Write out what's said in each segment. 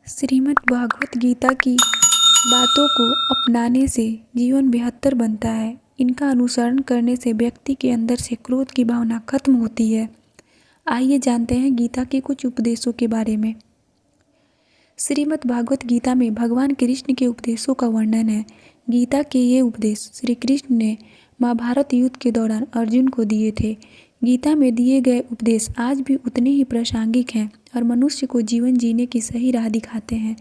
श्रीमद् भागवत गीता की बातों को अपनाने से जीवन बेहतर बनता है। इनका अनुसरण करने से व्यक्ति के अंदर से क्रोध की भावना खत्म होती है। आइए जानते हैं गीता के कुछ उपदेशों के बारे में। श्रीमद् भागवत गीता में भगवान कृष्ण के उपदेशों का वर्णन है। गीता के ये उपदेश श्री कृष्ण ने महाभारत युद्ध के दौरान अर्जुन को दिए थे। गीता में दिए गए उपदेश आज भी उतने ही प्रासंगिक हैं और मनुष्य को जीवन जीने की सही राह दिखाते हैं।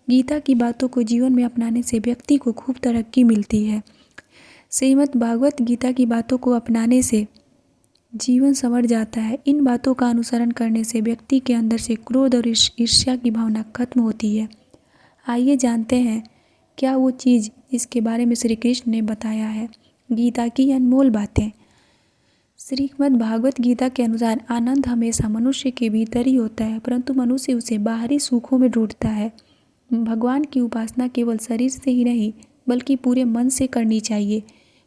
गीता की बातों को जीवन में अपनाने से व्यक्ति को खूब तरक्की मिलती है। श्रीमद् भागवत गीता की बातों को अपनाने से जीवन संवर जाता है। इन बातों का अनुसरण करने से व्यक्ति के अंदर से क्रोध और ईर्ष्या की भावना खत्म होती है। आइए जानते हैं क्या वो चीज़ इसके बारे में श्री कृष्ण ने बताया है। गीता की अनमोल बातें। श्रीमद् भागवत गीता के अनुसार आनंद हमेशा मनुष्य के भीतर ही होता है, परंतु मनुष्य उसे बाहरी सुखों में ढूंढता है। भगवान की उपासना केवल शरीर से ही नहीं बल्कि पूरे मन से करनी चाहिए।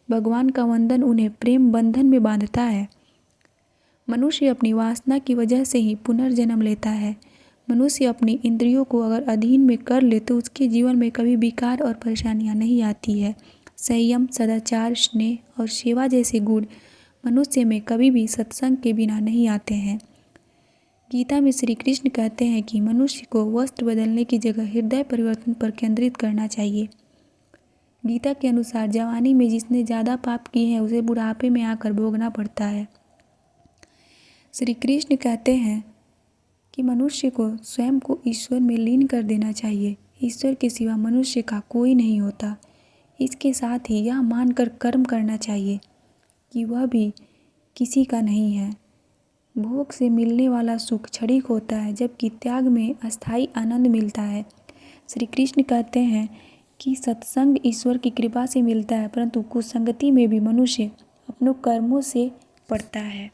भगवान का वंदन उन्हें प्रेम बंधन में बांधता है। मनुष्य अपनी वासना की वजह से ही पुनर्जन्म लेता है। मनुष्य अपनी इंद्रियों को अगर अधीन में कर ले तो उसके जीवन में कभी विकार और परेशानियां नहीं आती है। संयम, सदाचार, स्नेह और सेवा जैसे गुण मनुष्य में कभी भी सत्संग के बिना नहीं आते हैं। गीता में श्री कृष्ण कहते हैं कि मनुष्य को वस्त्र बदलने की जगह हृदय परिवर्तन पर केंद्रित करना चाहिए। गीता के अनुसार जवानी में जिसने ज़्यादा पाप किए हैं उसे बुढ़ापे में आकर भोगना पड़ता है। श्री कृष्ण कहते हैं कि मनुष्य को स्वयं को ईश्वर में लीन कर देना चाहिए। ईश्वर के सिवा मनुष्य का कोई नहीं होता। इसके साथ ही यह मानकर कर्म करना चाहिए कि वह भी किसी का नहीं है। भोग से मिलने वाला सुख क्षणिक होता है, जबकि त्याग में अस्थायी आनंद मिलता है। श्री कृष्ण कहते हैं कि सत्संग ईश्वर की कृपा से मिलता है, परंतु कुसंगति में भी मनुष्य अपनों कर्मों से पड़ता है।